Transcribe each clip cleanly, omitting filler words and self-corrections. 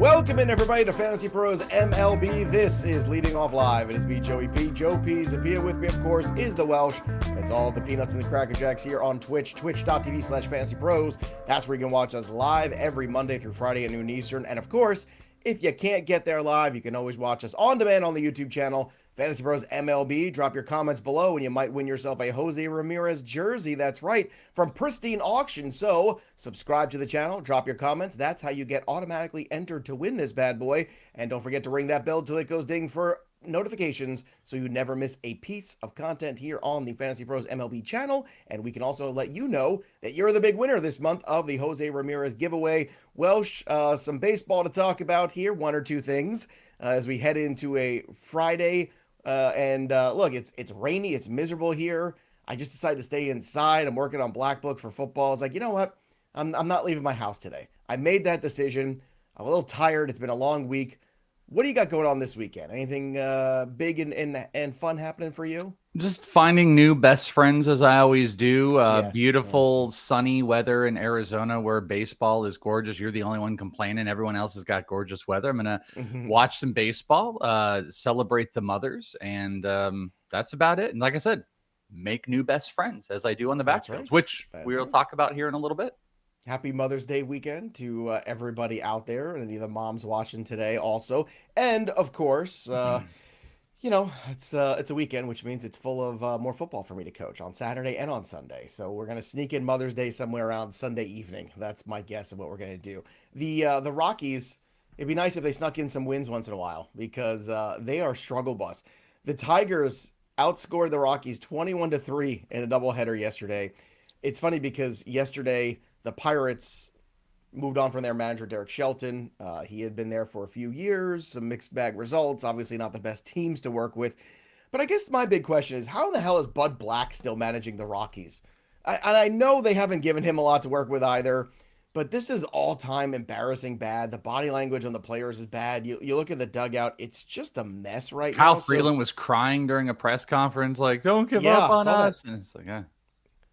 Welcome in, everybody, to Fantasy Pros MLB. This is Leading Off Live. It is me, Joey P. Joe P's appeal with me, of course, is the Welsh. It's all the peanuts and the Cracker Jacks here on Twitch, twitch.tv/fantasypros. That's where you can watch us live every Monday through Friday at noon Eastern. And, of course, if you can't get there live, you can always watch us on demand on the YouTube channel, Fantasy Pros MLB. Drop your comments below and you might win yourself a Jose Ramirez jersey. That's right, from Pristine Auction. So subscribe to the channel, drop your comments. That's how you get automatically entered to win this bad boy. And don't forget to ring that bell till it goes ding for notifications so you never miss a piece of content here on the Fantasy Pros MLB channel. And we can also let you know that you're the big winner this month of the Jose Ramirez giveaway. Welsh, some baseball to talk about here, one or two things as we head into a Friday. Look, it's rainy, it's miserable here. I just decided to stay inside. I'm working on Black Book for football. It's like, you know what? I'm not leaving my house today. I made that decision. I'm a little tired. It's been a long week. What do you got going on this weekend? Anything big and fun happening for you? Just finding new best friends, as I always do. Yes, beautiful, sunny weather in Arizona where baseball is gorgeous. You're the only one complaining. Everyone else has got gorgeous weather. I'm going to watch some baseball, celebrate the mothers, and that's about it. And like I said, make new best friends, as I do on the backfields, which we'll talk about here in a little bit. Happy Mother's Day weekend to everybody out there and the moms watching today also. And, of course, you know, it's a weekend, which means it's full of more football for me to coach on Saturday and on Sunday. So we're going to sneak in Mother's Day somewhere around Sunday evening. That's my guess of what we're going to do. The Rockies, it'd be nice if they snuck in some wins once in a while because they are struggle bus. The Tigers outscored the Rockies 21-3 in a doubleheader yesterday. It's funny because yesterday the Pirates moved on from their manager, Derek Shelton. He had been there for a few years, some mixed bag results, obviously not the best teams to work with. But I guess my big question is, how in the hell is Bud Black still managing the Rockies? I know they haven't given him a lot to work with either, but this is all-time embarrassing bad. The body language on the players is bad. You look at the dugout, it's just a mess right now. Kyle Freeland was crying during a press conference, like, don't give up on us. And it's like,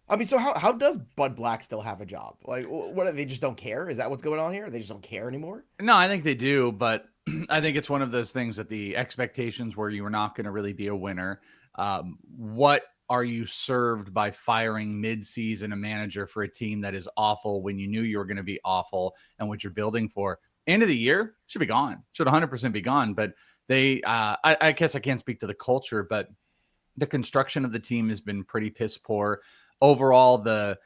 I mean, so how does Bud Black still have a job? Like, what, they just don't care? Is that what's going on here? They just don't care anymore? No, I think they do, but I think it's one of those things that the expectations were you were not going to really be a winner. What are you served by firing mid-season a manager for a team that is awful when you knew you were going to be awful and what you're building for? End of the year, should be gone. Should 100% be gone. But they, I guess I can't speak to the culture, but the construction of the team has been pretty piss poor. Overall, the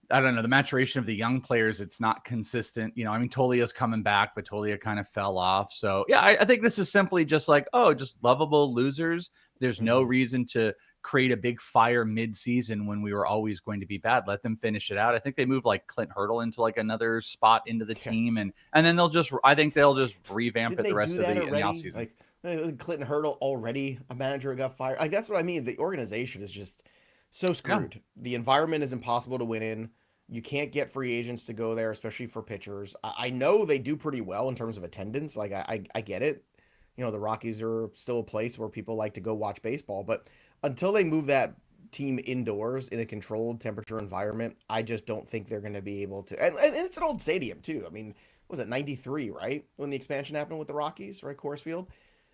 maturation of the young players, it's not consistent. You know, I mean, Tolia's coming back, but Tolia kind of fell off. So, yeah, I think this is simply just like, just lovable losers. There's no reason to create a big fire mid-season when we were always going to be bad. Let them finish it out. I think they moved like Clint Hurdle into like another spot into the team. And then they'll just revamp it the rest of the offseason. Like Clinton Hurdle already a manager who got fired. Like, that's what I mean. The organization is just so screwed. Yeah. The environment is impossible to win in. You can't get free agents to go there, especially for pitchers. I know they do pretty well in terms of attendance. Like, I get it. You know, the Rockies are still a place where people like to go watch baseball. But until they move that team indoors in a controlled temperature environment, I just don't think they're going to be able to. And it's an old stadium, too. I mean, was it 93, right? When the expansion happened with the Rockies, right? Coors Field.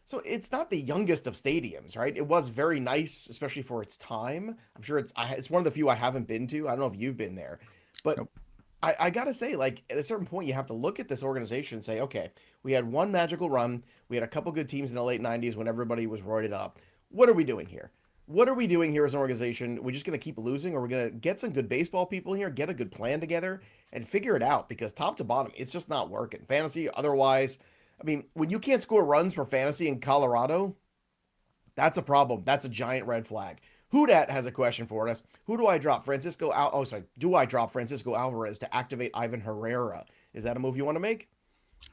So it's not the youngest of stadiums, right? It was very nice, especially for its time. I'm sure it's one of the few I haven't been to. I don't know if you've been there, but nope. I got to say, like, at a certain point, you have to look at this organization and say, okay, we had one magical run. We had a couple good teams in the late 90s when everybody was roided up. What are we doing here? What are we doing here as an organization? We're just going to keep losing, or we're going to get some good baseball people here, get a good plan together, and figure it out, because top to bottom, it's just not working. Fantasy, otherwise, I mean, when you can't score runs for fantasy in Colorado, that's a problem. That's a giant red flag. Hoodat has a question for us. Who do I drop? Do I drop Francisco Alvarez to activate Ivan Herrera? Is that a move you want to make?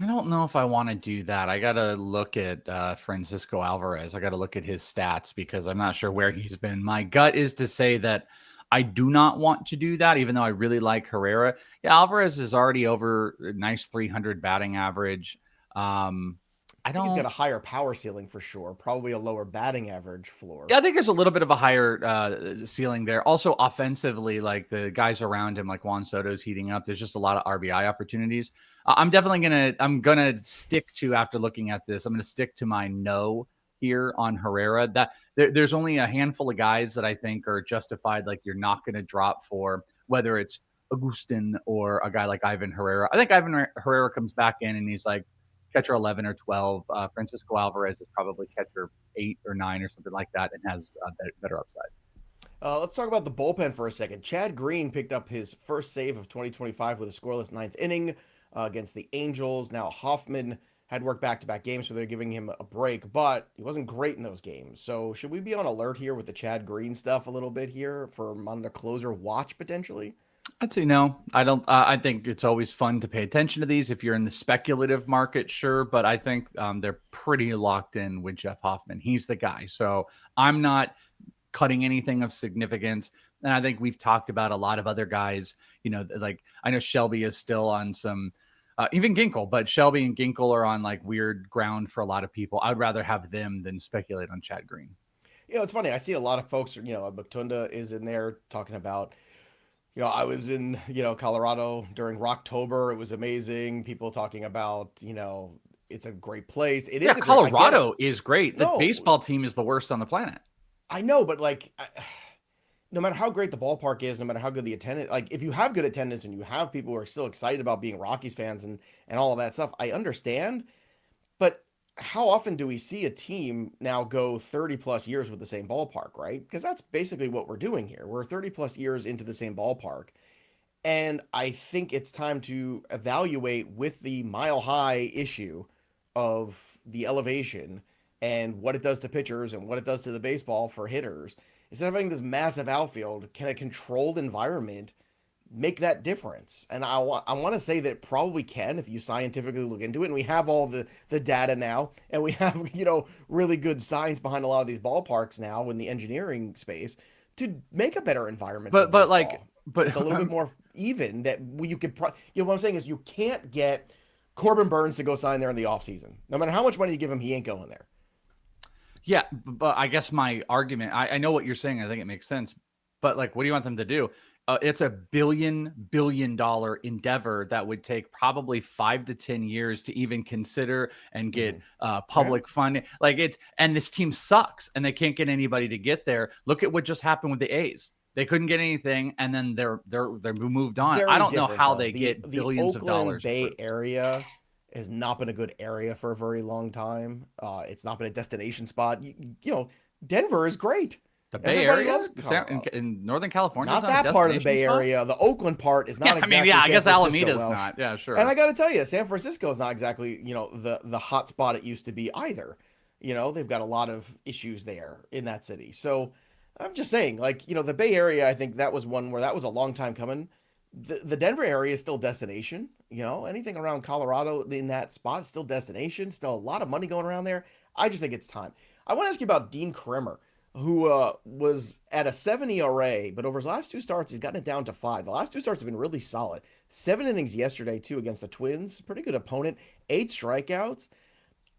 I don't know if I want to do that. I got to look at Francisco Alvarez. I got to look at his stats because I'm not sure where he's been. My gut is to say that I do not want to do that, even though I really like Herrera. Yeah, Alvarez is already over a nice 300 batting average. I think he's got a higher power ceiling for sure, probably a lower batting average floor. Yeah, I think there's a little bit of a higher ceiling there. Also, offensively, like the guys around him, like Juan Soto's heating up. There's just a lot of RBI opportunities. I'm gonna stick to, after looking at this, I'm gonna stick to my no here on Herrera. That there's only a handful of guys that I think are justified. Like you're not gonna drop for, whether it's Agustin or a guy like Ivan Herrera. I think Ivan Herrera comes back in and he's like catcher 11 or 12. Francisco Alvarez is probably catcher 8 or 9 or something like that and has better upside. Let's talk about the bullpen for a second. Chad Green picked up his first save of 2025 with a scoreless ninth inning against the Angels. Now Hoffman had worked back-to-back games, so they're giving him a break, but he wasn't great in those games. So should we be on alert here with the Chad Green stuff a little bit here for on the closer watch potentially? I'd say no. I don't. I think it's always fun to pay attention to these if you're in the speculative market, sure. But I think they're pretty locked in with Jeff Hoffman. He's the guy. So I'm not cutting anything of significance. And I think we've talked about a lot of other guys. You know, like I know Shelby is still on some, even Ginkle, but Shelby and Ginkle are on like weird ground for a lot of people. I'd rather have them than speculate on Chad Green. You know, it's funny. I see a lot of folks. You know, Bactunda is in there talking about. You know, I was in, Colorado during Rocktober. It was amazing. People talking about, it's a great place. It is. Colorado is great. The baseball team is the worst on the planet. I know, but no matter how great the ballpark is, no matter how good the attendance, like if you have good attendance and you have people who are still excited about being Rockies fans and all of that stuff, I understand. But how often do we see a team now go 30 plus years with the same ballpark, right? Because that's basically what we're doing here. We're 30 plus years into the same ballpark. And I think it's time to evaluate with the mile high issue of the elevation and what it does to pitchers and what it does to the baseball for hitters. Instead of having this massive outfield, can a controlled environment make that difference? And I want to say that it probably can if you scientifically look into it. And we have all the data now, and we have, really good science behind a lot of these ballparks now in the engineering space to make a better environment. But it's a little bit more even that you could, what I'm saying is you can't get Corbin Burns to go sign there in the offseason. No matter how much money you give him, he ain't going there. Yeah. But I guess my argument, I know what you're saying. I think it makes sense. But like, what do you want them to do? It's a billion dollar endeavor that would take probably 5 to 10 years to even consider and get public funding. And this team sucks and they can't get anybody to get there. Look at what just happened with the A's. They couldn't get anything, and then they're moved on. I don't know how they get billions of dollars. The Oakland Bay Area has not been a good area for a very long time. It's not been a destination spot. Denver is great. The Bay Area in Northern California, not that part of the Bay Area. The Oakland part is not exactly. I guess Alameda's not. Yeah, sure. And I got to tell you, San Francisco is not exactly the hot spot it used to be either. They've got a lot of issues there in that city. So I'm just saying, the Bay Area, I think that was one where that was a long time coming. The Denver area is still destination. Anything around Colorado in that spot is still destination. Still a lot of money going around there. I just think it's time. I want to ask you about Dean Kremer, who was at a 7 ERA, but over his last 2 starts, he's gotten it down to 5. The last 2 starts have been really solid. 7 innings yesterday, too, against the Twins. Pretty good opponent. 8 strikeouts.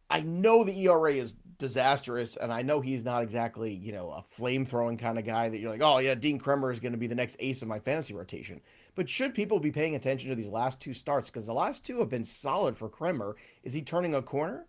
I know the ERA is disastrous, and I know he's not exactly, a flame-throwing kind of guy that you're like, oh, yeah, Dean Kremer is going to be the next ace of my fantasy rotation. But should people be paying attention to these last 2 starts? Because the last 2 have been solid for Kremer. Is he turning a corner?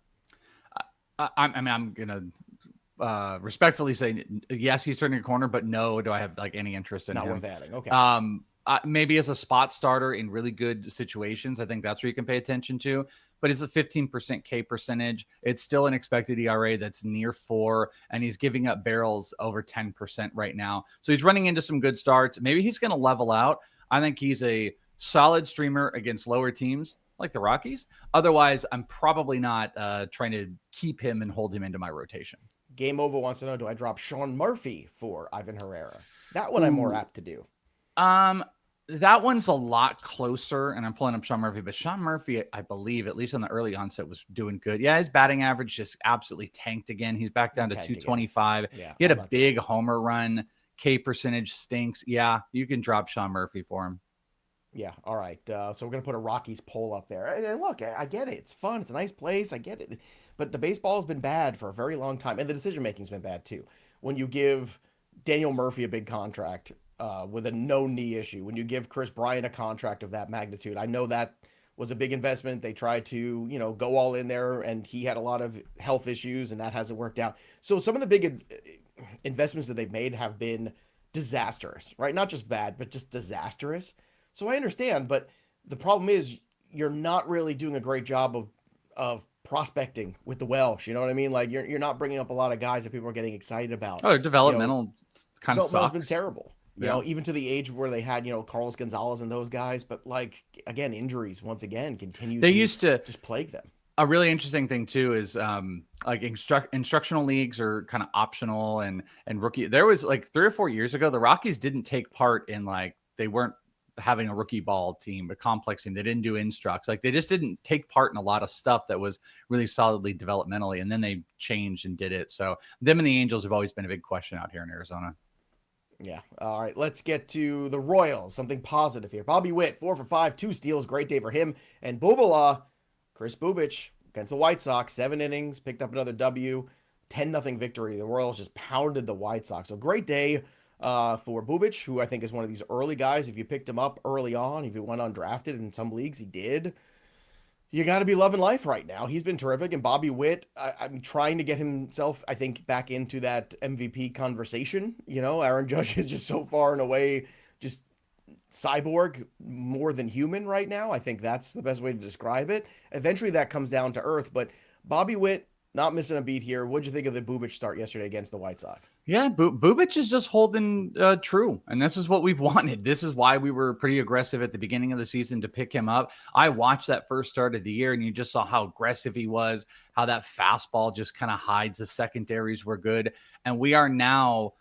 I'm going to respectfully say, yes, he's turning a corner, but no, do I have any interest in him? Not worth adding. Okay. Maybe as a spot starter in really good situations, I think that's where you can pay attention to. But it's a 15% K percentage. It's still an expected ERA that's near 4, and he's giving up barrels over 10% right now. So he's running into some good starts. Maybe he's going to level out. I think he's a solid streamer against lower teams like the Rockies. Otherwise, I'm probably not trying to keep him and hold him into my rotation. Game Over wants to know, do I drop Sean Murphy for Ivan Herrera? That one I'm more apt to do. That one's a lot closer, and I'm pulling up Sean Murphy, but Sean Murphy, I believe, at least on the early onset, was doing good. Yeah, his batting average just absolutely tanked again. He's back down to 225. Yeah, he had a big homer run. K percentage stinks. Yeah, you can drop Sean Murphy for him. Yeah. All right. So we're gonna put a Rockies poll up there. And look, I get it. It's fun. It's a nice place. I get it. But the baseball has been bad for a very long time, and the decision making's been bad too. When you give Daniel Murphy a big contract with a no knee issue, when you give Chris Bryant a contract of that magnitude, I know that was a big investment. They tried to, go all in there, and he had a lot of health issues, and that hasn't worked out. So some of the big investments that they've made have been disastrous, right? Not just bad, but just disastrous. So I understand, but the problem is you're not really doing a great job of prospecting with the Welsh. You know what I mean? Like you're not bringing up a lot of guys that people are getting excited about. Oh, their developmental kind of sucks. Been terrible. Even to the age where they had, Carlos Gonzalez and those guys, but like again, injuries once again continue. They used to just plague them. A really interesting thing too is like instructional leagues are kind of optional and rookie. There was like 3 or 4 years ago, the Rockies didn't take part in they weren't having a rookie ball team, a complex team. They didn't do instructs. Like they just didn't take part in a lot of stuff that was really solidly developmentally. And then they changed and did it. So them and the Angels have always been a big question out here in Arizona. Yeah. All right. Let's get to the Royals. Something positive here. Bobby Witt, 4 for 5, 2 steals. Great day for him. And Kris Bubic against the White Sox, 7 innings, picked up another W, 10-0 victory. The Royals just pounded the White Sox. So great day for Bubic, who I think is one of these early guys. If you picked him up early on, if he went undrafted in some leagues, he did. You got to be loving life right now. He's been terrific. And Bobby Witt, I'm trying to get himself, I think, back into that MVP conversation. Aaron Judge is just so far and away just cyborg more than human right now. I think that's the best way to describe it. Eventually that comes down to earth, but Bobby Witt not missing a beat here. What'd you think of the Bubic start yesterday against the White Sox? Yeah, Bubic is just holding true, and this is what we've wanted. This is why we were pretty aggressive at the beginning of the season to pick him up. I watched that first start of the year, and you just saw how aggressive he was, how that fastball just kind of hides the secondaries were good, and we are now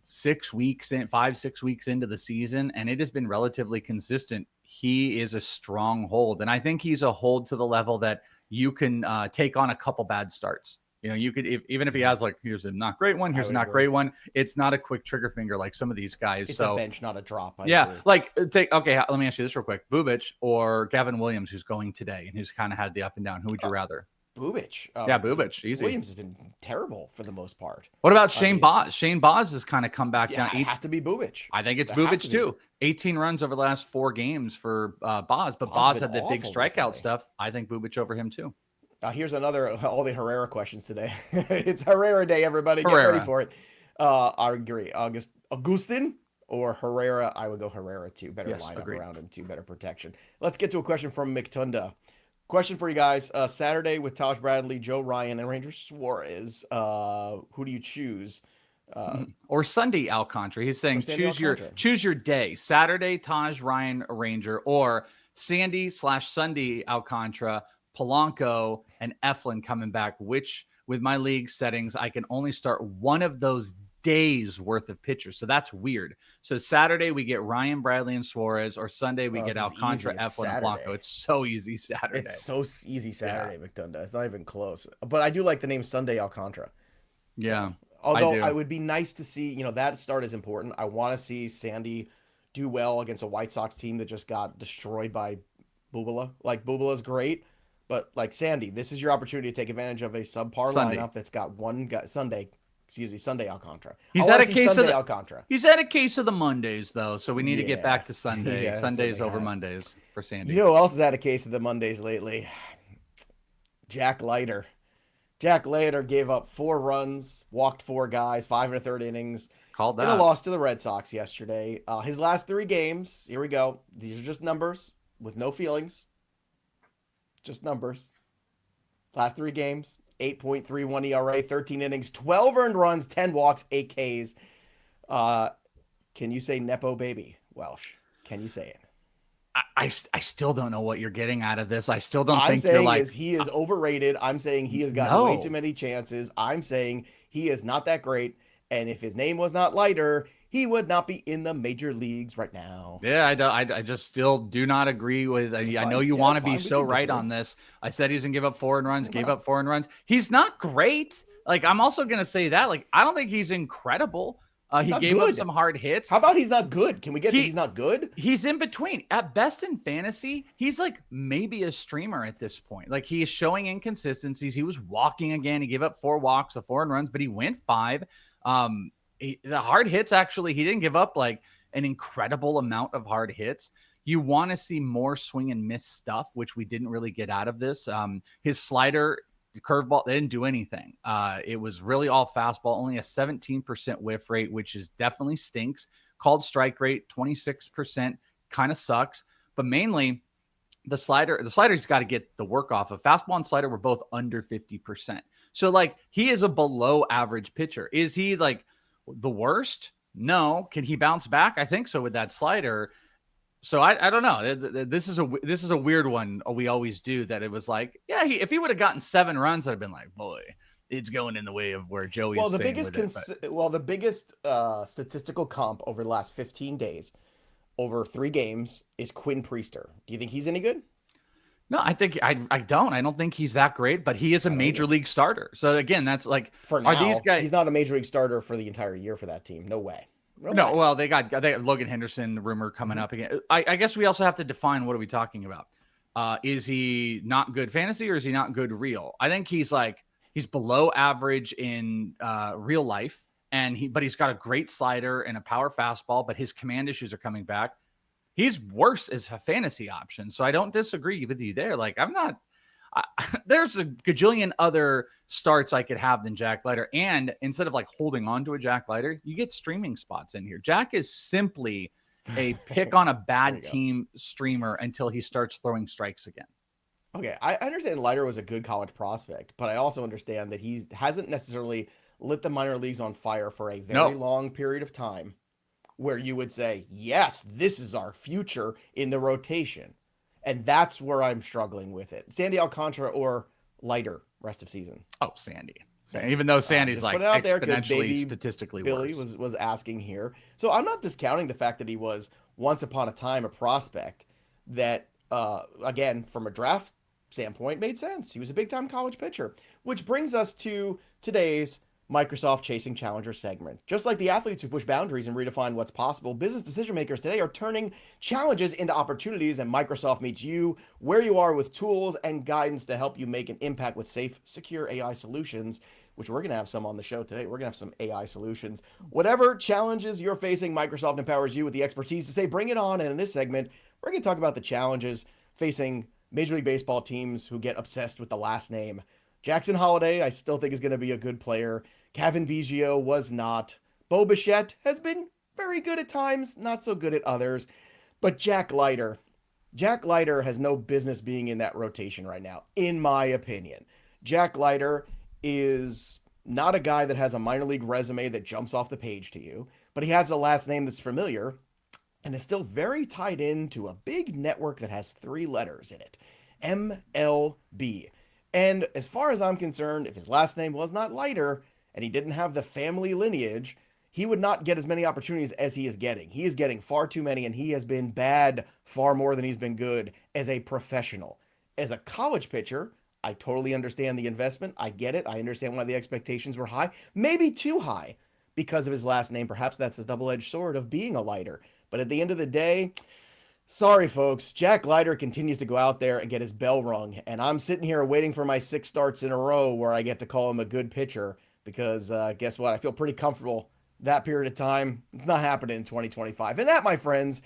6 weeks in, 5-6 weeks into the season, and it has been relatively consistent. He is a strong hold, and I think he's a hold to the level that you can take on a couple bad starts. You could, even if he has here's a not great one, here's a not great one. It's not a quick trigger finger like some of these guys. It's a bench, not a drop. I agree. Okay, let me ask you this real quick: Bubic or Gavin Williams, who's going today and who's kind of had the up and down. Who would you rather? Bubic. Yeah, Bubic. Easy. Williams has been terrible for the most part. What about Shane Baz? Shane Baz has kind of come back down. It has to be Bubic. I think it's Bubic too. 18 runs over the last 4 games for Baz, but Baz had the big strikeout stuff. I think Bubic over him too. Here's another, all the Herrera questions today. It's Herrera day, everybody. Herrera. Get ready for it. I agree. Augustin or Herrera? I would go Herrera too. Better lineup around him too. Better protection. Let's get to a question from McTunda. Question for you guys. Saturday with Taj Bradley, Joe Ryan, and Ranger Suarez. Who do you choose? Or Sunday Alcantara. He's saying choose your day. Saturday, Taj, Ryan, Ranger, or Sandy/Sunday Alcantara, Polanco, and Eflin coming back, which with my league settings, I can only start one of those days worth of pitchers. So that's weird. So Saturday we get Ryan, Bradley, and Suarez, or Sunday we get Alcantara, Eflin, and Polanco. It's so easy Saturday. It's so easy Saturday, McDonough. It's not even close. But I do like the name Sunday Alcantara. Yeah. Although I would be nice to see, that start is important. I want to see Sandy do well against a White Sox team that just got destroyed by Bubala. Bubala's great, but Sandy, this is your opportunity to take advantage of a subpar lineup that's got one guy, Sunday Alcantara. He's had a case of Alcantara. He's had a case of the Mondays though, so we need to get back to Sunday. Yeah, Sundays over Mondays for Sandy. You know who else has had a case of the Mondays lately? Jack Leiter. Jack Leiter gave up 4 runs, walked 4 guys, 5 1/3 innings. Called that. In a loss to the Red Sox yesterday. His last 3 games, here we go. These are just numbers with no feelings. Just numbers. Last 3 games, 8.31 ERA, 13 innings, 12 earned runs, 10 walks, 8 Ks. Can you say Nepo baby, Welsh? Can you say it? I still don't know what you're getting out of this. I still don't think you're like... he is overrated. I'm saying he has gotten way too many chances. I'm saying he is not that great. And if his name was not Leiter, he would not be in the major leagues right now. Yeah, I just still do not agree with... I know you want to be so right on this. I said he's going to give up 4 runs, gave up 4 runs. He's not great. I'm also going to say that. I don't think he's incredible. He's He not gave up good. some hard hits. How about he's not good? Can we get to he's not good? He's in between. At best in fantasy, he's like maybe a streamer at this point. Like he is showing inconsistencies. He was walking again. He gave up 4 walks, 4 runs, but he went 5. The hard hits, actually, he didn't give up like an incredible amount of hard hits. You want to see more swing and miss stuff, which we didn't really get out of this. His slider, curveball, they didn't do anything. It was really all fastball, only a 17% whiff rate, which is definitely stinks. Called strike rate, 26%, kind of sucks. But mainly the slider's got to get the work off of. Fastball and slider were both under 50%. So like he is a below average pitcher. Is he like the worst? No. Can he bounce back? I think so with that slider. So I don't know. This is a weird one. We always do that. It was like, yeah, if he would have gotten 7 runs, I'd have been like, boy, it's going in the way of where Joey's. Well, the biggest statistical comp over the last 15 days, over 3 games, is Quinn Priester. Do you think he's any good? No, I think I don't think he's that great, but he is a major league starter. So again, that's like for now. Are these guys? He's not a major league starter for the entire year for that team. No way. No, well, they got Logan Henderson, the rumor coming up again. I guess we also have to define what are we talking about. Is he not good fantasy or is he not good real? I think he's below average in real life, but he's got a great slider and a power fastball, but his command issues are coming back. He's worse as a fantasy option, so I don't disagree with you there. Like there's a gajillion other starts I could have than Jack Leiter. And instead of like holding on to a Jack Leiter, you get streaming spots in here. Jack is simply a pick on a bad team streamer until he starts throwing strikes again. Okay, I understand Leiter was a good college prospect, but I also understand that he hasn't necessarily lit the minor leagues on fire for a very long period of time where you would say, yes, this is our future in the rotation. And that's where I'm struggling with it. Sandy Alcantara or Leiter rest of season. Oh, Sandy. Even though Sandy's like exponentially statistically Billy worse. was asking here. So I'm not discounting the fact that he was once upon a time a prospect that, again, from a draft standpoint, made sense. He was a big-time college pitcher, which brings us to today's Microsoft Chasing Challenger segment. Just like the athletes who push boundaries and redefine what's possible, business decision makers today are turning challenges into opportunities, and Microsoft meets you where you are with tools and guidance to help you make an impact with safe, secure AI solutions, which we're going to have some on the show today. We're going to have some AI solutions. Whatever challenges you're facing, Microsoft empowers you with the expertise to say, bring it on. And in this segment, we're going to talk about the challenges facing Major League Baseball teams who get obsessed with the last name. Jackson Holliday, I still think is going to be a good player. Kevin Biggio was not. Bo Bichette has been very good at times, not so good at others. But Jack Leiter has no business being in that rotation right now, in my opinion. Jack Leiter is not a guy that has a minor league resume that jumps off the page to you, but he has a last name that's familiar and is still very tied into a big network that has 3 letters in it, MLB. And as far as I'm concerned, if his last name was not Leiter and he didn't have the family lineage, he would not get as many opportunities as he is getting. He is getting far too many, and he has been bad far more than he's been good as a professional. As a college pitcher, I totally understand the investment. I get it. I understand why the expectations were high, maybe too high because of his last name. Perhaps that's a double-edged sword of being a Leiter. But at the end of the day, sorry, folks, Jack Leiter continues to go out there and get his bell rung. And I'm sitting here waiting for my 6 starts in a row where I get to call him a good pitcher because guess what? I feel pretty comfortable that period of time. It's not happening in 2025. And that, my friends,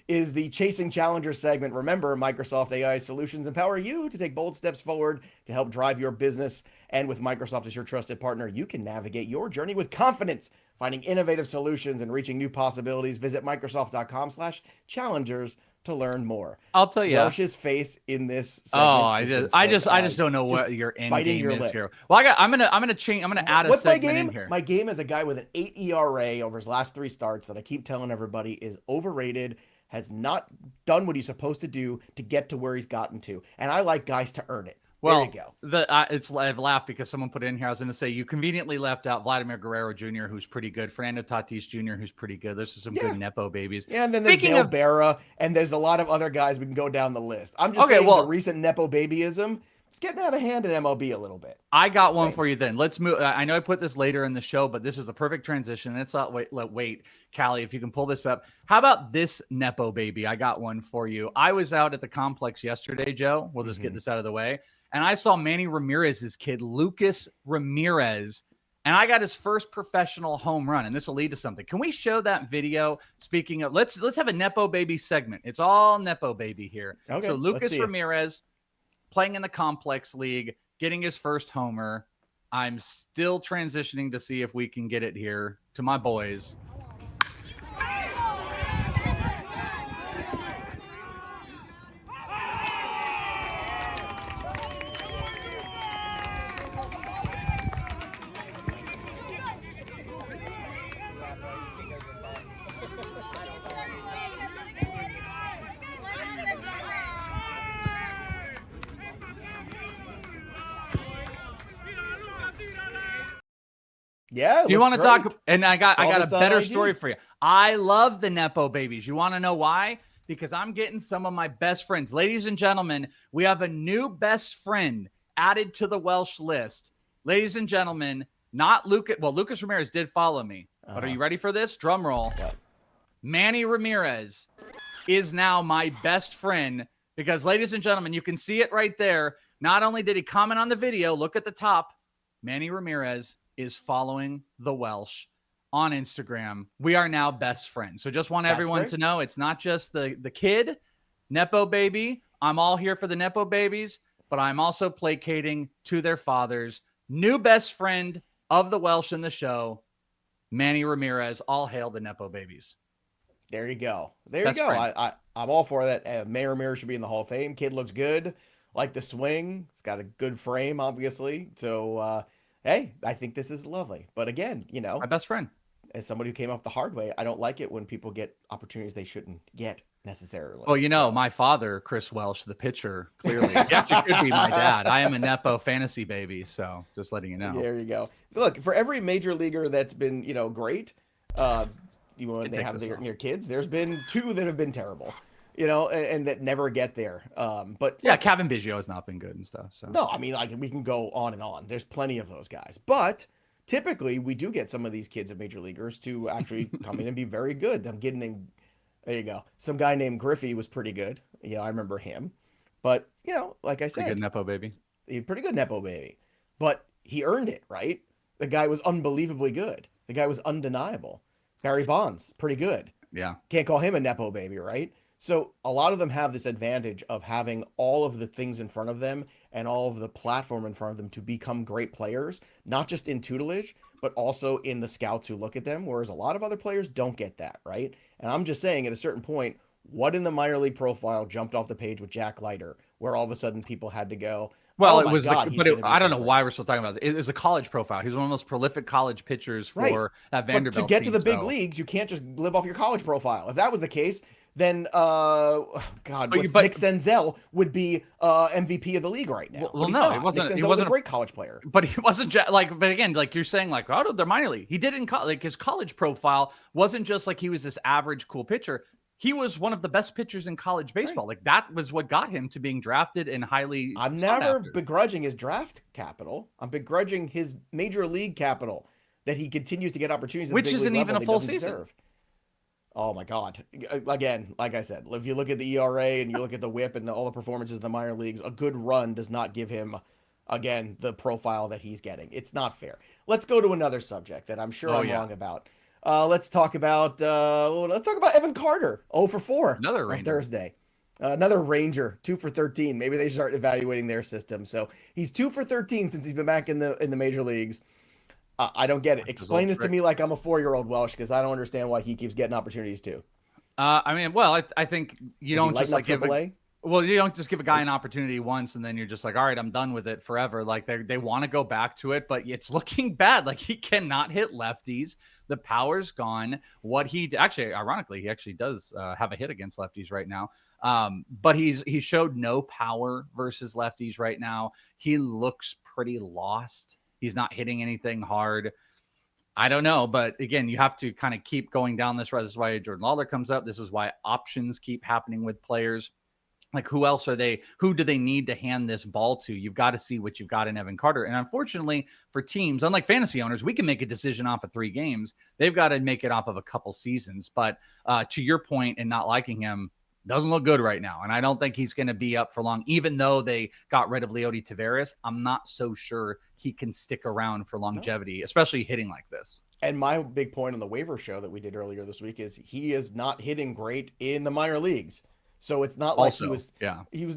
is the Chasing Challenger segment. Remember, Microsoft AI solutions empower you to take bold steps forward to help drive your business. And with Microsoft as your trusted partner, you can navigate your journey with confidence, finding innovative solutions and reaching new possibilities. Visit Microsoft.com/challengers to learn more. I'll tell you, Welsh's face in this segment. I just don't know what your end game is here. Well, I'm gonna change. I'm gonna add a segment in here. My game as a guy with an 8 ERA over his last 3 starts that I keep telling everybody is overrated. Has not done what he's supposed to do to get to where he's gotten to, and I like guys to earn it. Well, there you go. I've laughed because someone put it in here. I was going to say you conveniently left out Vladimir Guerrero Jr., who's pretty good. Fernando Tatis Jr., who's pretty good. There's some good Nepo babies. Yeah, and then there's Dale Berra, and there's a lot of other guys we can go down the list. I'm just saying the recent Nepo babyism it's getting out of hand in MLB a little bit. I got one for you then. Let's move. I know I put this later in the show, but this is a perfect transition. Let's not wait, Callie, if you can pull this up. How about this Nepo baby? I got one for you. I was out at the complex yesterday, Joe. We'll just get this out of the way. And I saw Manny Ramirez's kid, Lucas Ramirez, and I got his first professional home run. And this will lead to something. Can we show that video? Speaking of, let's have a Nepo baby segment. It's all Nepo baby here. Okay, so Lucas Ramirez playing in the complex league, getting his first homer. I'm still transitioning to see if we can get it here to my boys. Yeah. You want to talk? And I got a better story for you. I love the Nepo babies. You want to know why? Because I'm getting some of my best friends. Ladies and gentlemen, we have a new best friend added to the Welsh list. Ladies and gentlemen, not Lucas. Well, Lucas Ramirez did follow me. But are you ready for this? Drum roll. Yeah. Manny Ramirez is now my best friend because, ladies and gentlemen, you can see it right there. Not only did he comment on the video, look at the top. Manny Ramirez is following the Welsh on Instagram. We are now best friends. So just want everyone to know it's not just the kid, Nepo baby. I'm all here for the Nepo babies, but I'm also placating to their fathers. New best friend of the Welsh in the show, Manny Ramirez. All hail the Nepo babies. There you go. There you go. I'm all for that. Manny Ramirez should be in the Hall of Fame. Kid looks good. Like the swing. He's got a good frame, obviously. So, hey, I think this is lovely. But again, you know, my best friend. As somebody who came up the hard way, I don't like it when people get opportunities they shouldn't get necessarily. Well, you know, my father, Chris Welsh, the pitcher, clearly actually could be my dad. I am a Nepo fantasy baby, so just letting you know. There you go. Look, for every major leaguer that's been, you know, great, when they have their kids, there's been 2 that have been terrible, you know, and that never get there. But yeah, Kevin Biggio has not been good and stuff. So no, I mean, like we can go on and on. There's plenty of those guys, but typically we do get some of these kids of major leaguers to actually come in and be very good. I'm getting there you go. Some guy named Griffey was pretty good. Yeah, I remember him. But, you know, like I said, pretty good Nepo baby. Pretty good Nepo baby. But he earned it, right? The guy was unbelievably good. The guy was undeniable. Barry Bonds, pretty good. Yeah. Can't call him a Nepo baby, right? So a lot of them have this advantage of having all of the things in front of them and all of the platform in front of them to become great players, not just in tutelage, but also in the scouts who look at them, whereas a lot of other players don't get that, right? And I'm just saying at a certain point, what in the minor league profile jumped off the page with Jack Leiter, where all of a sudden people had to go, well, oh it was, God, I don't know why we're still talking about it. It was a college profile. He's one of the most prolific college pitchers for that Vanderbilt But to get team, to the big leagues, you can't just live off your college profile. If that was the case, then Nick Senzel would be MVP of the league right now. Well, no, he wasn't. He wasn't a great college player, but he wasn't but again, like you're saying, like out of their minor league, he did in like his college profile wasn't just like he was this average cool pitcher. He was one of the best pitchers in college baseball. Right. Like that was what got him to being drafted and highly. I'm never begrudging his draft capital. I'm begrudging his major league capital that he continues to get opportunities, which isn't even a full season. Deserve. Oh my God. Again, like I said, if you look at the ERA and you look at the whip and all the performances in the minor leagues, a good run does not give him, again, the profile that he's getting. It's not fair. Let's go to another subject that I'm sure I'm wrong about. Let's talk about Evan Carter. 0 for 4. Another Ranger. On Thursday. Another Ranger, 2 for 13. Maybe they start evaluating their system. So he's 2 for 13 since he's been back in the major leagues. I don't get it. Explain this to me like I'm a 4-year-old Welsh, because I don't understand why he keeps getting opportunities too. I mean, well, I think you don't just like give you don't just give a guy an opportunity once and then you're just like, all right, I'm done with it forever. Like they want to go back to it, but it's looking bad. Like he cannot hit lefties. The power's gone. Ironically, he actually does have a hit against lefties right now. But he showed no power versus lefties right now. He looks pretty lost. He's not hitting anything hard. I don't know, but again, you have to kind of keep going down this road. This is why Jordan Lawler comes up. This is why options keep happening with players. Like, who else are they? Who do they need to hand this ball to? You've got to see what you've got in Evan Carter. And unfortunately for teams, unlike fantasy owners, we can make a decision off of 3 games. They've got to make it off of a couple seasons. But to your point in not liking him, doesn't look good right now. And I don't think he's going to be up for long. Even though they got rid of Leody Taveras, I'm not so sure he can stick around for longevity, especially hitting like this. And my big point on the waiver show that we did earlier this week is he is not hitting great in the minor leagues. So it's not like he was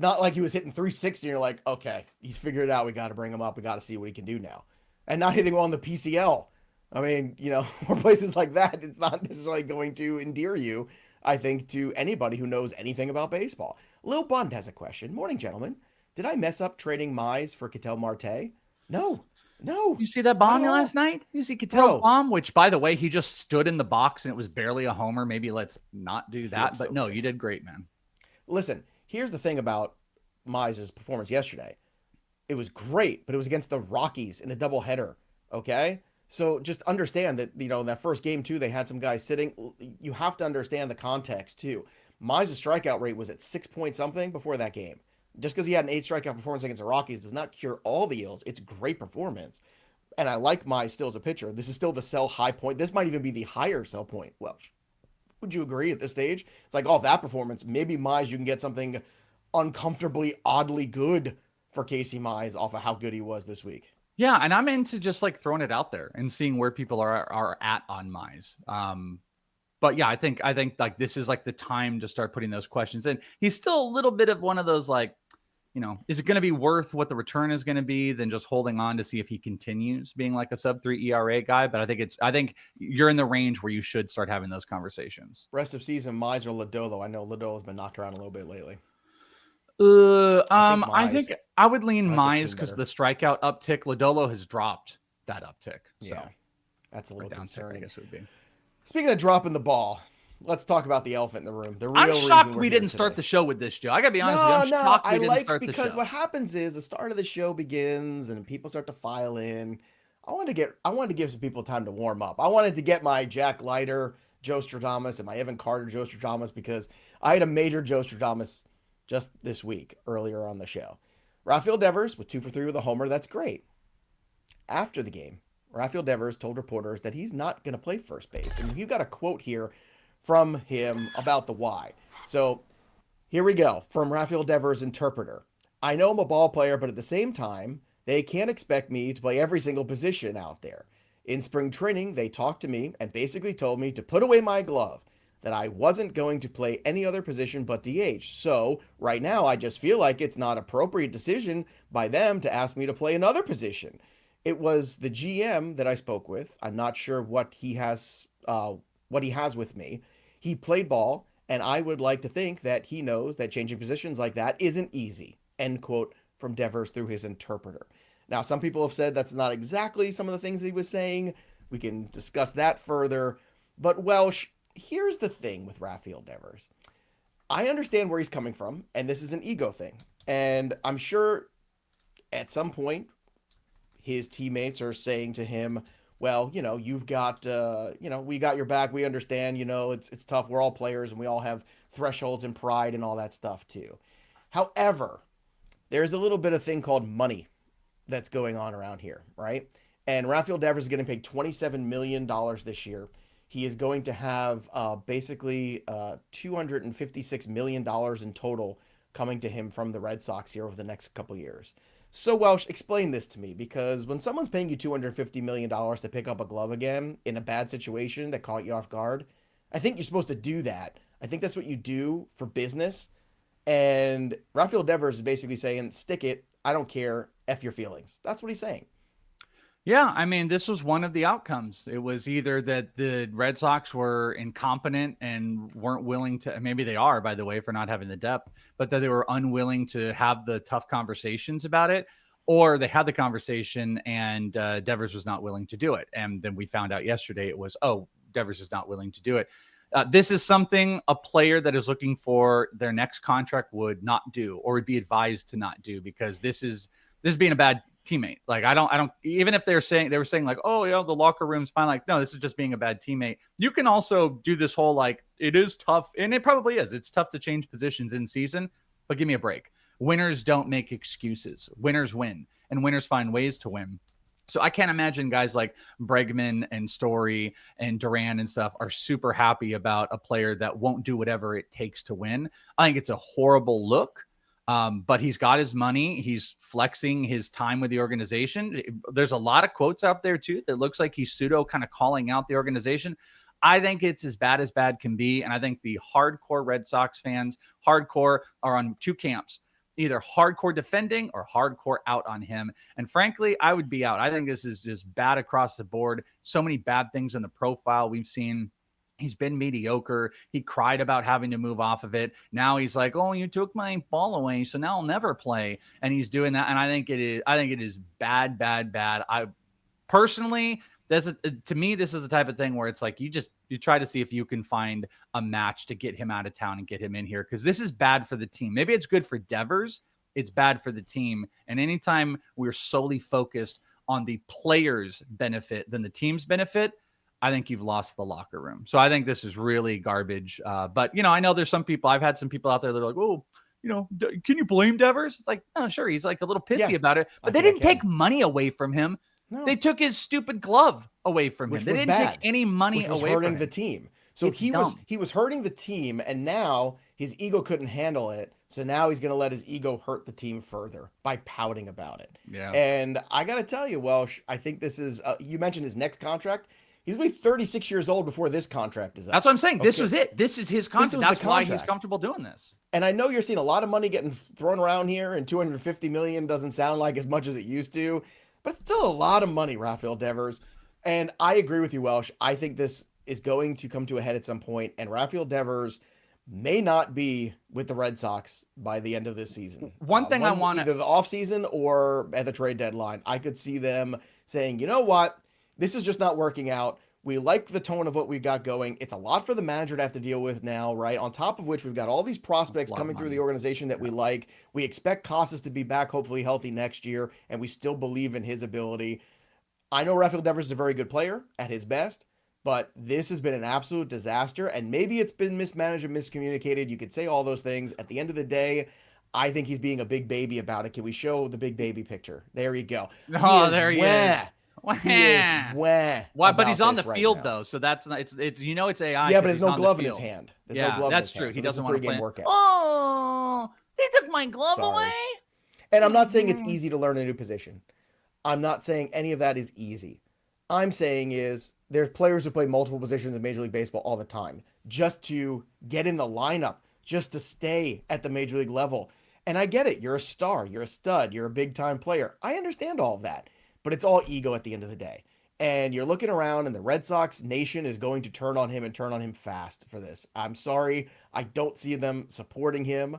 not like he was hitting 360 and you're like, okay, he's figured it out. We got to bring him up. We got to see what he can do now. And not hitting well in the PCL. I mean, or places like that, it's not necessarily going to endear you, I think, to anybody who knows anything about baseball. Lil Bund has a question. Morning, gentlemen. Did I mess up trading Mize for Ketel Marte? No. You see that bomb last night? You see Ketel's bomb, which, by the way, he just stood in the box and it was barely a homer. Maybe let's not do that. But no, you did great, man. Listen, here's the thing about Mize's performance yesterday. It was great, but it was against the Rockies in a doubleheader, okay? So just understand that, in that first game, too, they had some guys sitting. You have to understand the context, too. Mize's strikeout rate was at 6 point something before that game. Just because he had an 8 strikeout performance against the Rockies does not cure all the ills. It's great performance. And I like Mize still as a pitcher. This is still the sell high point. This might even be the higher sell point, Welsh. Would you agree at this stage? It's like, that performance, maybe Mize, you can get something uncomfortably, oddly good for Casey Mize off of how good he was this week. Yeah, and I'm into just like throwing it out there and seeing where people are at on Mize. But yeah, I think like this is like the time to start putting those questions in. He's still a little bit of one of those like, is it going to be worth what the return is going to be than just holding on to see if he continues being like a sub-3 ERA guy? But I think you're in the range where you should start having those conversations. Rest of season, Mize or Lodolo. I know Lodolo's been knocked around a little bit lately. I think I would lean Mize because the strikeout uptick. Lodolo has dropped that uptick. So yeah, that's a little concerning. I guess it would be. Speaking of dropping the ball, let's talk about the elephant in the room. I'm shocked we didn't start the show with this, Joe. I gotta be honest with you. I'm shocked we didn't start the show. Because what happens is the start of the show begins and people start to file in. I wanted to give some people time to warm up. I wanted to get my Jack Leiter, Joe Stradamus, and my Evan Carter, Joe Stradamus, because I had a major Joe Stradamus just this week earlier on the show. Rafael Devers with 2 for 3 with a homer. That's great. After the game, Rafael Devers told reporters that he's not going to play first base. And you've got a quote here from him about the why. So here we go from Rafael Devers' interpreter. I know I'm a ball player, but at the same time, they can't expect me to play every single position out there. In spring training, they talked to me and basically told me to put away my glove, that I wasn't going to play any other position but DH. So right now, I just feel like it's not appropriate decision by them to ask me to play another position. It was the GM that I spoke with. I'm not sure what he has with me. He played ball, and I would like to think that he knows that changing positions like that isn't easy. End quote from Devers through his interpreter. Now, some people have said that's not exactly some of the things that he was saying. We can discuss that further. But Welsh, here's the thing with Rafael Devers. I understand where he's coming from, and this is an ego thing. And I'm sure at some point, his teammates are saying to him, well, you've got, we got your back. We understand, it's tough. We're all players and we all have thresholds and pride and all that stuff too. However, there's a little bit of thing called money that's going on around here, right? And Rafael Devers is getting paid $27 million this year. He is going to have basically $256 million in total coming to him from the Red Sox here over the next couple years. So, Welsh, explain this to me, because when someone's paying you $250 million to pick up a glove again in a bad situation that caught you off guard, I think you're supposed to do that. I think that's what you do for business. And Rafael Devers is basically saying, stick it. I don't care. F your feelings. That's what he's saying. Yeah, I mean, this was one of the outcomes. It was either that the Red Sox were incompetent and weren't willing to, maybe they are, by the way, for not having the depth, but that they were unwilling to have the tough conversations about it, or they had the conversation and Devers was not willing to do it. And then we found out yesterday it was, Devers is not willing to do it. This is something a player that is looking for their next contract would not do, or would be advised to not do, because this is being a bad teammate. Like, I don't, even if they were saying like, oh, the locker room's fine. Like, no, this is just being a bad teammate. You can also do this whole, like, it is tough. And it probably is. It's tough to change positions in season. but give me a break. Winners don't make excuses. Winners win, and winners find ways to win. So I can't imagine guys like Bregman and Story and Duran and stuff are super happy about a player that won't do whatever it takes to win. I think it's a horrible look. But he's got his money. He's flexing his time with the organization. There's a lot of quotes out there too that looks like he's pseudo kind of calling out the organization. I think it's as bad can be. And I think the hardcore Red Sox fans, hardcore, are on two camps, either hardcore defending or hardcore out on him. And frankly, I would be out. I think this is just bad across the board. So many bad things in the profile we've seen. He's been mediocre. He cried about having to move off of it. Now he's like, "Oh, you took my ball away, so now I'll never play." And he's doing that. And I think it is bad. I personally, to me, this is the type of thing where it's like you try to see if you can find a match to get him out of town and get him in here, because this is bad for the team. Maybe it's good for Devers. It's bad for the team. And anytime we're solely focused on the players' benefit than the team's benefit, I think you've lost the locker room. So I think this is really garbage. But, I know there's some people, I've had some people out there that are like, "Oh, can you blame Devers?" It's like, no, sure. He's like a little pissy about it, but they didn't take money away from him. No. They took his stupid glove away from him. They didn't take any money away from him. Hurting the team. So he was hurting the team, and now his ego couldn't handle it. So now he's going to let his ego hurt the team further by pouting about it. Yeah. And I got to tell you, Welsh, I think this is, you mentioned his next contract. He's going to be 36 years old before this contract is up. That's what I'm saying. Okay. This was it. This is his contract. That's why he's comfortable doing this. And I know you're seeing a lot of money getting thrown around here, and $250 million doesn't sound like as much as it used to, but it's still a lot of money, Rafael Devers. And I agree with you, Welsh. I think this is going to come to a head at some point, and Rafael Devers may not be with the Red Sox by the end of this season. One thing I want either the offseason or at the trade deadline, I could see them saying, "You know what? This is just not working out. We like the tone of what we've got going. It's a lot for the manager to have to deal with now, right? On top of which, we've got all these prospects coming through the organization that we like. We expect Casas to be back, hopefully healthy next year, and we still believe in his ability." I know Rafael Devers is a very good player at his best, but this has been an absolute disaster, and maybe it's been mismanaged and miscommunicated. You could say all those things. At the end of the day, I think he's being a big baby about it. Can we show the big baby picture? There you go. Oh, there he is. He is wah. Why? But he's on the field though, so that's not. It's it's AI. Yeah, but there's no glove in his hand. There's no glove that's in his true. hand. He doesn't want to play. Workout. Oh, they took my glove away. And I'm not saying it's easy to learn a new position. I'm not saying any of that is easy. I'm saying is there's players who play multiple positions in Major League Baseball all the time just to get in the lineup, just to stay at the Major League level. And I get it. You're a star. You're a stud. You're a big-time player. I understand all of that. But it's all ego at the end of the day. And you're looking around, and the Red Sox nation is going to turn on him and turn on him fast for this. I'm sorry. I don't see them supporting him.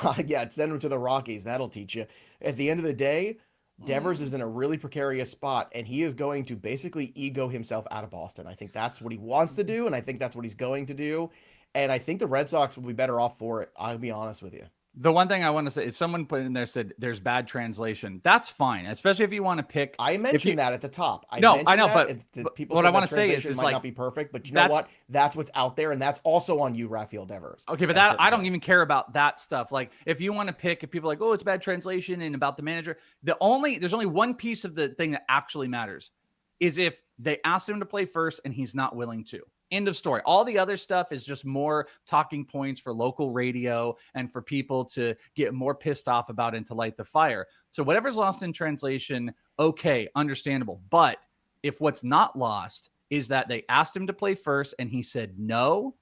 Send him to the Rockies. That'll teach you. At the end of the day, Devers is in a really precarious spot, and he is going to basically ego himself out of Boston. I think that's what he wants to do, and I think that's what he's going to do. And I think the Red Sox will be better off for it. I'll be honest with you. The one thing I want to say is someone put in there said there's bad translation. That's fine, especially if you want to pick. I mentioned that at the top. I know, but people what I want to say is might not be perfect, but you know what? That's what's out there, and that's also on you, Rafael Devers. Okay, but that I don't even care about that stuff. Like if you want to pick, if people are like, "Oh, it's bad translation," and about the manager, there's only one piece of the thing that actually matters, is if they asked him to play first and he's not willing to. End of story. All the other stuff is just more talking points for local radio and for people to get more pissed off about and to light the fire. So whatever's lost in translation, okay, understandable. But if what's not lost is that they asked him to play first and he said no,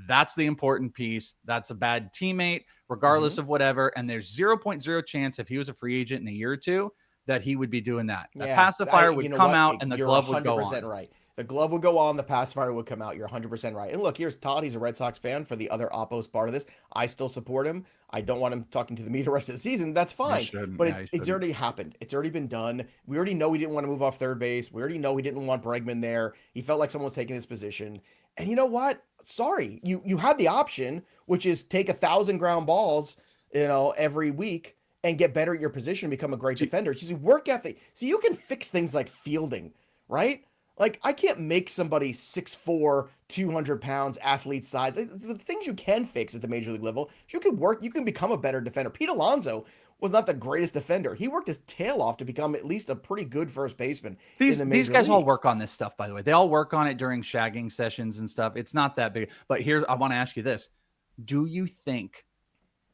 that's the important piece. That's a bad teammate, regardless of whatever. And there's 0.0 chance if he was a free agent in a year or two that he would be doing that. The pacifier would come out and the glove would go on. You're 100% right. The glove would go on, the pacifier would come out. You're 100% right. And look, here's Todd. He's a Red Sox fan for the other Oppos part of this. I still support him. I don't want him talking to the media the rest of the season. That's fine. But it's already happened. It's already been done. We already know he didn't want to move off third base. We already know he didn't want Bregman there. He felt like someone was taking his position. And you know what? Sorry. You had the option, which is take 1,000 ground balls, every week and get better at your position and become a great defender. It's just work ethic. So you can fix things like fielding, right? Like, I can't make somebody 6'4", 200 pounds, athlete size. The things you can fix at the major league level, you can become a better defender. Pete Alonso was not the greatest defender. He worked his tail off to become at least a pretty good first baseman in the major These guys leagues. all work on this stuff, by the way. They all work on it during shagging sessions and stuff. It's not that big. But here, I want to ask you this. Do you think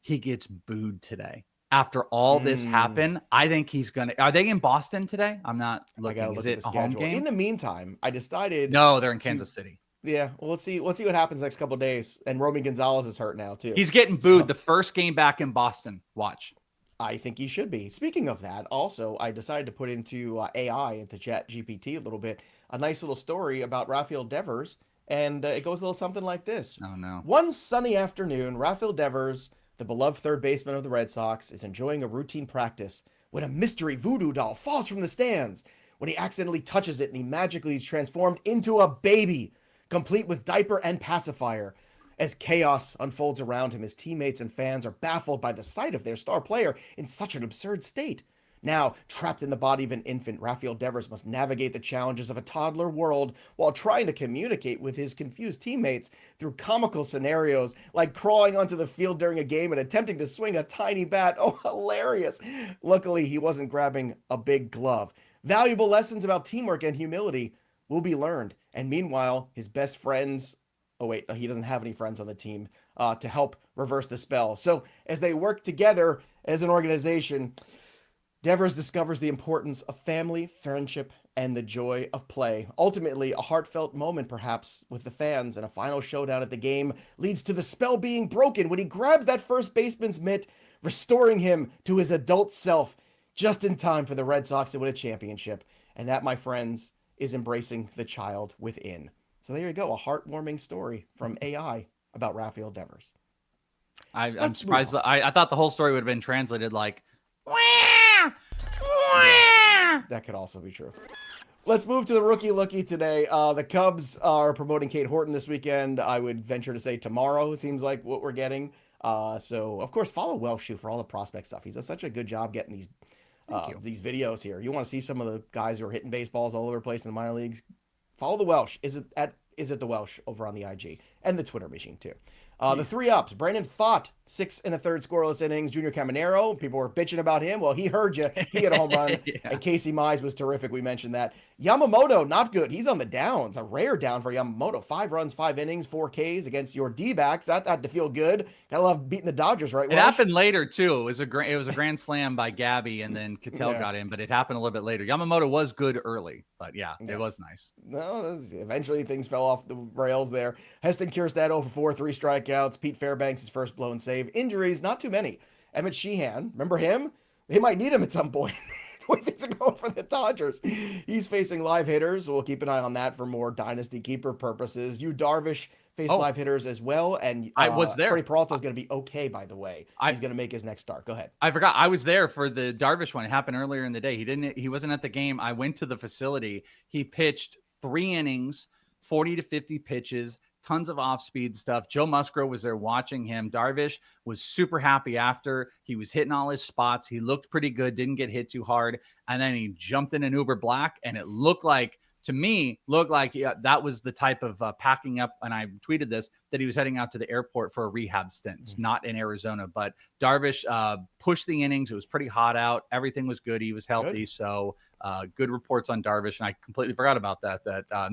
he gets booed today? After all this happened, I think he's going to... Are they in Boston today? I'm not looking. Is it a home game? In the meantime, I decided... No, they're in Kansas City. Yeah, well, let's see what happens next couple of days. And Romy Gonzalez is hurt now, too. He's getting booed the first game back in Boston. Watch. I think he should be. Speaking of that, also, I decided to put into AI, into Chat GPT a little bit, a nice little story about Rafael Devers, and it goes a little something like this. Oh, no. One sunny afternoon, Rafael Devers, the beloved third baseman of the Red Sox, is enjoying a routine practice when a mystery voodoo doll falls from the stands. When he accidentally touches it and he magically is transformed into a baby, complete with diaper and pacifier. As chaos unfolds around him, his teammates and fans are baffled by the sight of their star player in such an absurd state. Now, trapped in the body of an infant, Rafael Devers must navigate the challenges of a toddler world while trying to communicate with his confused teammates through comical scenarios like crawling onto the field during a game and attempting to swing a tiny bat. Oh, hilarious. Luckily, he wasn't grabbing a big glove. Valuable lessons about teamwork and humility will be learned. And meanwhile, his best friends... Oh, wait, he doesn't have any friends on the team to help reverse the spell. So as they work together as an organization, Devers discovers the importance of family, friendship, and the joy of play. Ultimately, a heartfelt moment, perhaps, with the fans, and a final showdown at the game leads to the spell being broken when he grabs that first baseman's mitt, restoring him to his adult self just in time for the Red Sox to win a championship. And that, my friends, is embracing the child within. So there you go, a heartwarming story from AI about Rafael Devers. I'm surprised. I thought the whole story would have been translated like, wah, yeah, that could also be true. Let's move to the Lookie today. The Cubs are promoting Kate Horton this weekend. I would venture to say tomorrow seems like what we're getting. So, of course, follow Welsh for all the prospect stuff. He's done such a good job getting these videos here. You want to see some of the guys who are hitting baseballs all over the place in the minor leagues? Follow the Welsh. Is it the Welsh over on the IG and the Twitter machine too? The three ups: Brandon Pfaadt, 6 1/3 scoreless innings. Junior Caminero, people were bitching about him. Well, he heard you. He had a home run. Yeah. And Casey Mize was terrific. We mentioned that. Yamamoto, not good. He's on the downs. A rare down for Yamamoto. 5 runs, 5 innings, 4 Ks against your D-backs. That had to feel good. Gotta love beating the Dodgers, right? It happened later too. It was a grand slam by Gabby, and then Cattell got in, but it happened a little bit later. Yamamoto was good early, but yeah, it was nice. No, eventually things fell off the rails there. Heston Kjerstad 0 for 4, 3 strikeouts. Pete Fairbanks, his first blown save. Injuries, not too many. Emmett Sheehan, remember him? They might need him at some point. The way things are going for the Dodgers. He's facing live hitters. So we'll keep an eye on that for more dynasty keeper purposes. Yu Darvish faced live hitters as well. And I was there. Freddie Peralta is going to be okay, by the way. He's going to make his next start. Go ahead. I forgot. I was there for the Darvish one. It happened earlier in the day. He wasn't at the game. I went to the facility. He pitched 3 innings, 40 to 50 pitches, tons of off-speed stuff. Joe Musgrove was there watching him. Darvish was super happy after. He was hitting all his spots. He looked pretty good, didn't get hit too hard. And then he jumped in an Uber Black, and it looked like, to me, that was the type of packing up, and I tweeted this, that he was heading out to the airport for a rehab stint, not in Arizona. But Darvish pushed the innings. It was pretty hot out. Everything was good. He was healthy. Good. So good reports on Darvish, and I completely forgot about that.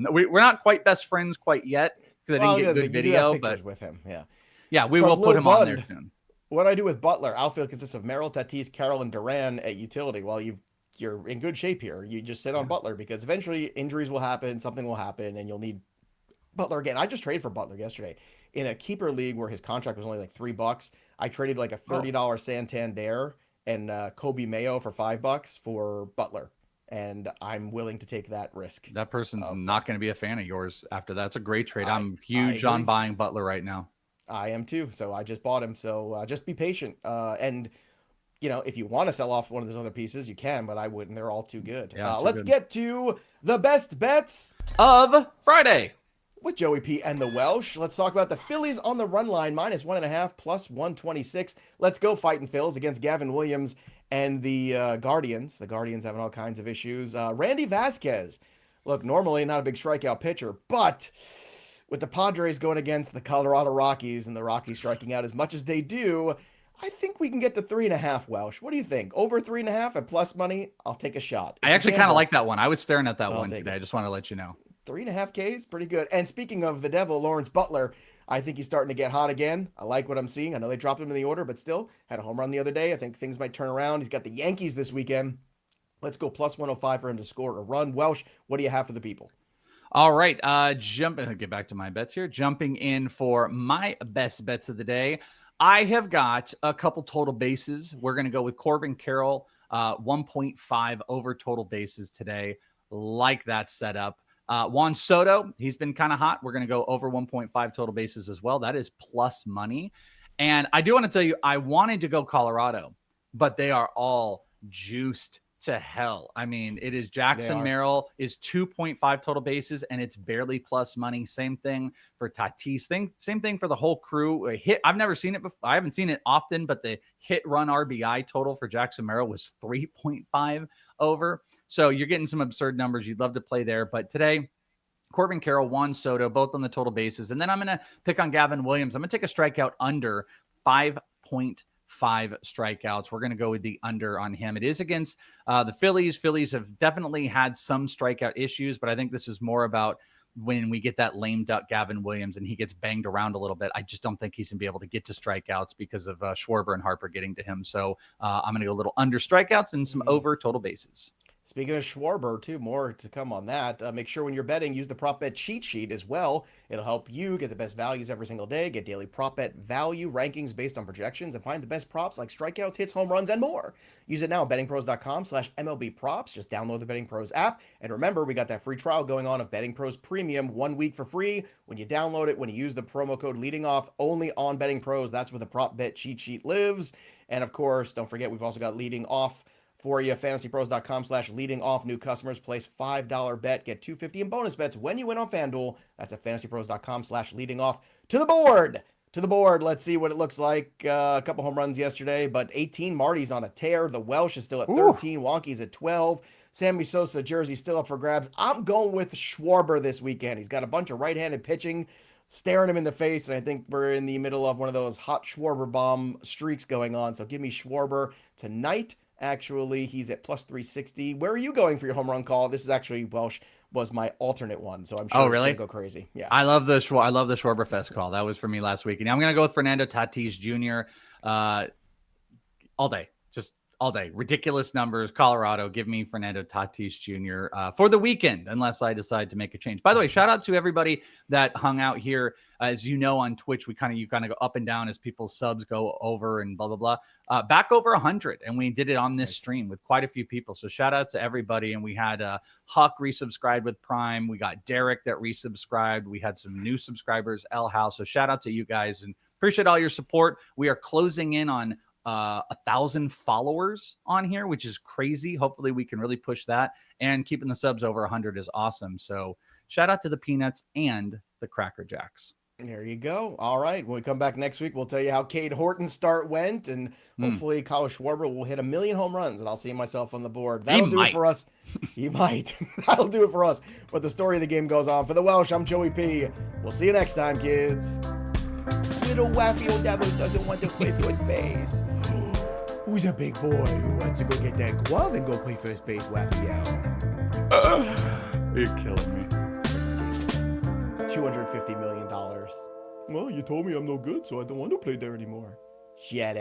We're not quite best friends quite yet because I didn't get good video. But with him, yeah, we will put him on there soon. What I do with Butler, outfield consists of Merrill, Tatis, Carroll, and Duran at utility. Well, you're in good shape here. You just sit on Butler because eventually injuries will happen, something will happen, and you'll need Butler again. I just traded for Butler yesterday in a keeper league where his contract was only like $3. I traded like a $30 Santander and Kobe Mayo for $5 for Butler, and I'm willing to take that risk. That person's not going to be a fan of yours after that. It's a great trade. I'm huge on buying Butler right now. I am too. So I just bought him. So just be patient. And if you want to sell off one of those other pieces, you can, but I wouldn't. They're all too good. Let's get to the best bets of Friday with Joey P and the Welsh. Let's talk about the Phillies on the run line, -1.5, +126. Let's go fighting Phils against Gavin Williams and the Guardians. The Guardians having all kinds of issues. Randy Vasquez Look, normally not a big strikeout pitcher, but with the Padres going against the Colorado Rockies and the Rockies striking out as much as they do, I think we can get to 3.5, Welsh. What do you think? Over 3.5 at plus money? I'll take a shot. I actually kind of like that one. I was staring at that one today. It. I just want to let you know. 3.5 Ks, pretty good. And speaking of the devil, Lawrence Butler, I think he's starting to get hot again. I like what I'm seeing. I know they dropped him in the order, but still had a home run the other day. I think things might turn around. He's got the Yankees this weekend. Let's go plus 105 for him to score a run. Welsh, what do you have for the people? All right. Get back to my bets here. Jumping in for my best bets of the day. I have got a couple total bases. We're going to go with Corbin Carroll, 1.5 over total bases today. Like that setup. Juan Soto, he's been kind of hot. We're going to go over 1.5 total bases as well. That is plus money. And I do want to tell you, I wanted to go Colorado, but they are all juiced to hell. I mean, it is Jackson Merrill is 2.5 total bases, and it's barely plus money. Same thing for Tatis. Same thing for the whole crew. I've never seen it before. I haven't seen it often, but the hit run RBI total for Jackson Merrill was 3.5 over. So you're getting some absurd numbers. You'd love to play there. But today, Corbin Carroll, Juan Soto, both on the total bases. And then I'm going to pick on Gavin Williams. I'm going to take a strikeout under 5.5 strikeouts. We're going to go with the under on him. It is against the Phillies. Phillies have definitely had some strikeout issues, but I think this is more about when we get that lame duck Gavin Williams and he gets banged around a little bit. I just don't think he's going to be able to get to strikeouts because of Schwarber and Harper getting to him. So I'm going to go a little under strikeouts and some over total bases. Speaking of Schwarber, too, more to come on that. Make sure when you're betting, use the prop bet cheat sheet as well. It'll help you get the best values every single day, get daily prop bet value rankings based on projections, and find the best props like strikeouts, hits, home runs, and more. Use it now at bettingpros.com/MLB props. Just download the Betting Pros app. And remember, we got that free trial going on of Betting Pros Premium, 1 week for free. When you download it, when you use the promo code leading off only on Betting Pros, that's where the prop bet cheat sheet lives. And of course, don't forget, we've also got leading off for you, fantasypros.com/leading off. New customers place $5 bet, get $250 in bonus bets when you win on FanDuel. That's at fantasypros.com/leading off. To the board. Let's see what it looks like. A couple home runs yesterday, but 18. Marty's on a tear. The Welsh is still at 13. Wonky's at 12. Sammy Sosa jersey still up for grabs. I'm going with Schwarber this weekend. He's got a bunch of right-handed pitching staring him in the face, and I think we're in the middle of one of those hot Schwarber bomb streaks going on. So give me Schwarber tonight. Actually, he's at plus 360. Where are you going for your home run call? This is actually Welsh was my alternate one, so I'm sure it's gonna go crazy. Yeah, I love the Schwarber Fest call. That was for me last week, and I'm gonna go with Fernando Tatis Jr. All day, just all day. Ridiculous numbers. Colorado, give me Fernando Tatis Jr. For the weekend, unless I decide to make a change. By the way, shout out to everybody that hung out here. As you know, on Twitch, you kind of go up and down as people's subs go over and blah, blah, blah. Back over 100, and we did it on this stream with quite a few people. So shout out to everybody. And we had Huck resubscribed with Prime. We got Derek that resubscribed. We had some new subscribers, L House. So shout out to you guys and appreciate all your support. We are closing in on 1,000 followers on here, which is crazy. Hopefully we can really push that, and keeping the subs over 100 is awesome. So shout out to the Peanuts and the Cracker Jacks. There you go. All right. When we come back next week, we'll tell you how Cade Horton's start went, and hopefully Kyle Schwarber will hit 1 million home runs, and I'll see myself on the board. That'll do it for us. He might. That'll do it for us. But the story of the game goes on. For the Welsh, I'm Joey P. We'll see you next time, kids. Little Rafael Devers doesn't want to play first base. Who's a big boy who wants to go get that glove and go play first base, Rafael? You're killing me. $250 million. Well, you told me I'm no good, so I don't want to play there anymore. Shut up.